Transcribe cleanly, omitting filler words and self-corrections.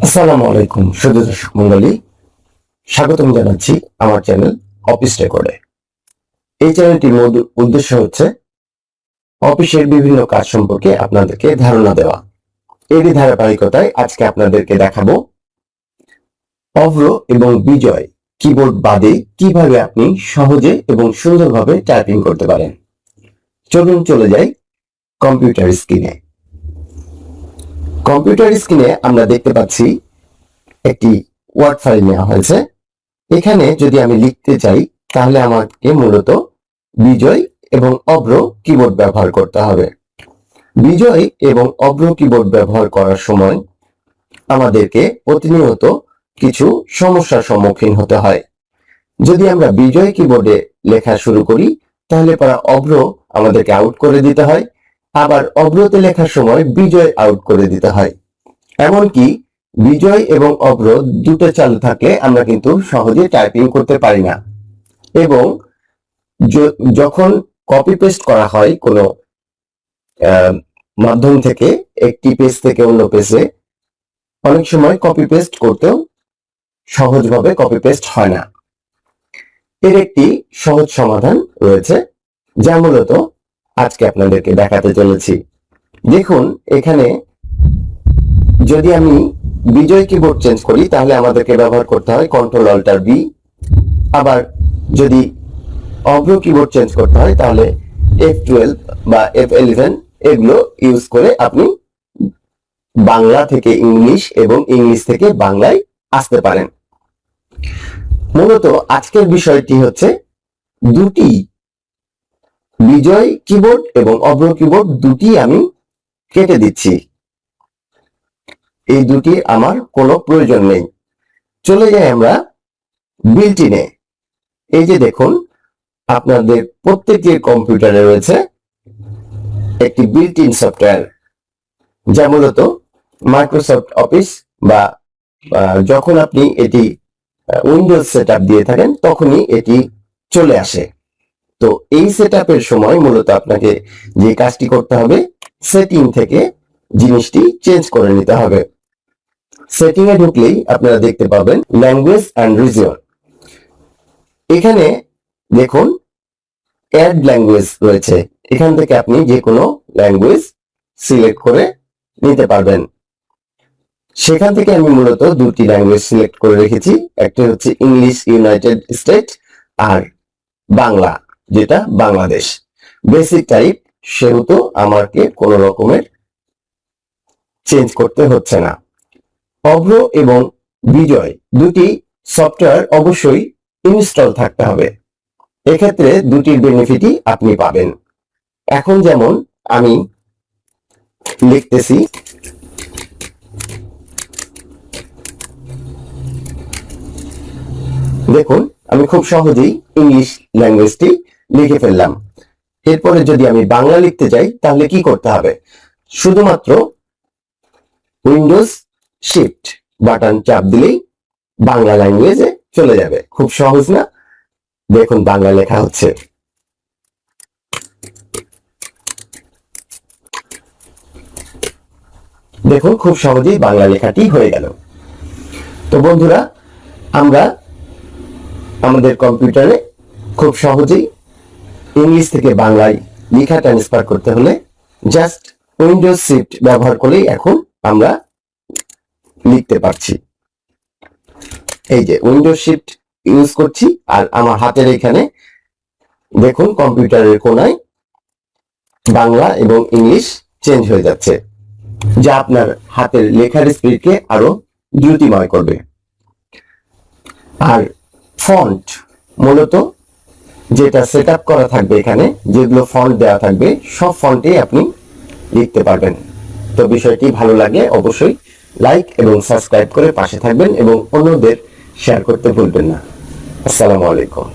আসসালামু আলাইকুম শুধু দর্শক মন্ডলী, স্বাগতম জানাচ্ছি আমার চ্যানেল অফিস রেকর্ডে। এই চ্যানেলটির মূল উদ্দেশ্য হচ্ছে অফিসের বিভিন্ন কাজ সম্পর্কে আপনাদেরকে ধারণা দেওয়া। এরই ধারাবাহিকতায় আজকে আপনাদেরকে দেখাবো অভ্র এবং বিজয় কিবোর্ড বাদে কিভাবে আপনি সহজে এবং সুন্দরভাবে টাইপিং করতে পারেন। চলুন চলে যাই কম্পিউটার স্ক্রিনে। কম্পিউটার স্ক্রিনে আমরা দেখতে পাচ্ছি একটি ওয়ার্ড ফাইল নেওয়া হয়েছে। এখানে যদি আমি লিখতে চাই তাহলে আমাকে মূলত বিজয় এবং অভ্র কিবোর্ড ব্যবহার করতে হবে। বিজয় এবং অভ্র কিবোর্ড ব্যবহার করার সময় আমাদেরকে প্রতিনিয়ত কিছু সমস্যার সম্মুখীন হতে হয়। যদি আমরা বিজয় কিবোর্ডে লেখা শুরু করি তাহলে পরে অভ্র আমাদেরকে আউট করে দিতে হয়, আবার অভ্রতে লেখার সময় বিজয় আউট করে দিতে হয়। এমনকি বিজয় এবং অভ্র দুটো চালু থাকলে আমরা কিন্তু সহজে টাইপিং করতে পারি না। এবং যখন কপি পেস্ট করা হয় কোনো মাধ্যম থেকে একটি পেজ থেকে অন্য পেজে, অনেক সময় কপি পেস্ট করতেও সহজভাবে কপি পেস্ট হয় না। এর একটি সহজ সমাধান রয়েছে যা মূলত আজকে আপনাদেরকে দেখাতে চলেছি। দেখুন, এখানে যদি আমি বিজয় কিবোর্ড চেঞ্জ করি তাহলে আমাদেরকে ব্যবহার করতে হয় কন্ট্রোল অল্টার বি। আবার যদি অভ্র কিবোর্ড চেঞ্জ করতে হয় তাহলে F12 বা F11 এগুলো ইউজ করে আপনি বাংলা থেকে ইংলিশ এবং ইংলিশ থেকে বাংলায় আসতে পারেন। মূলত আজকের বিষয়টি হচ্ছে দুটি বিজয় কিবোর্ড এবং অভ্র কিবোর্ড দুটি আমি কেটে দিচ্ছি। এই দুটি আমার কোনো প্রয়োজন নেই। চলে যাই আমরা বিল্ট ইনে। এই যে দেখুন, আপনাদের প্রত্যেকের কম্পিউটারে রয়েছে একটি বিল্ট ইন সফটওয়্যার যা মূলত মাইক্রোসফট অফিস বা যখন আপনি এটি উইন্ডোজ সেটআপ দিয়ে থাকেন তখনই এটি চলে আসে। তো এই সেটআপের সময় মূলত আপনাকে যে কাজটি করতে হবে, সেটিং থেকে জিনিসটি চেঞ্জ করে নিতে হবে। সেটিং এ ঢুকলেই আপনারা দেখতে পাবেন ল্যাঙ্গুয়েজ এন্ড রিজন। এখানে দেখুন অ্যাড ল্যাঙ্গুয়েজ রয়েছে। এখান থেকে আপনি যে কোনো ল্যাঙ্গুয়েজ সিলেক্ট করে নিতে পারবেন। সেখান থেকে আমি মূলত দুটি ল্যাঙ্গুয়েজ সিলেক্ট করে রেখেছি, একটা হচ্ছে ইংলিশ ইউনাইটেড স্টেট আর বাংলা যেটা বাংলাদেশ। বেসিক টাইপ, সেহেতু আমাকে কোনো রকমের চেঞ্জ করতে হচ্ছে না। অভ্র এবং বিজয় দুটি সফটওয়্যার অবশ্যই ইনস্টল থাকতে হবে। এক্ষেত্রে দুটির বেনিফিটই আপনি পাবেন। এখন যেমন আমি লিখতেছি, দেখুন আমি খুব সহজেই ইংলিশ ল্যাঙ্গুয়েজটি লিখে ফেললাম। এরপরে যদি আমি বাংলা লিখতে চাই তাহলে কি করতে হবে? শুধুমাত্র উইন্ডোজ শিফট বাটন চাপ দিলেই বাংলা ল্যাঙ্গুয়েজে চলে যাবে। খুব সহজ না? দেখুন বাংলা লেখা হচ্ছে। দেখুন খুব সহজেই বাংলা লেখাটি হয়ে গেল। তো বন্ধুরা, আমরা আমাদের কম্পিউটারে খুব সহজেই ইংলিশ থেকে বাংলায় লেখা ট্রান্সফার করতে হলে জাস্ট উইন্ডোজ শিফট ব্যবহার করেই এখন আমরা লিখতে পারছি। এই যে উইন্ডোজ শিফট ইউজ করছি আর আমার হাতের এখানে দেখুন কম্পিউটারের কোনায় বাংলা এবং ইংলিশ চেঞ্জ হয়ে যাচ্ছে, যা আপনার হাতের লেখার স্পিডকে আরো দ্রুতিময় করবে। আর ফন্ট মূলত যেটা সেটআপ করা থাকবে, এখানে যেগুলো ফন্ট দেওয়া থাকবে সব ফন্টে আপনি লিখতে পারবেন। তো বিষয়টি ভালো লাগে অবশ্যই লাইক এবং সাবস্ক্রাইব করে পাশে থাকবেন এবং অন্যদের শেয়ার করতে ভুলবেন না। আসসালামু আলাইকুম।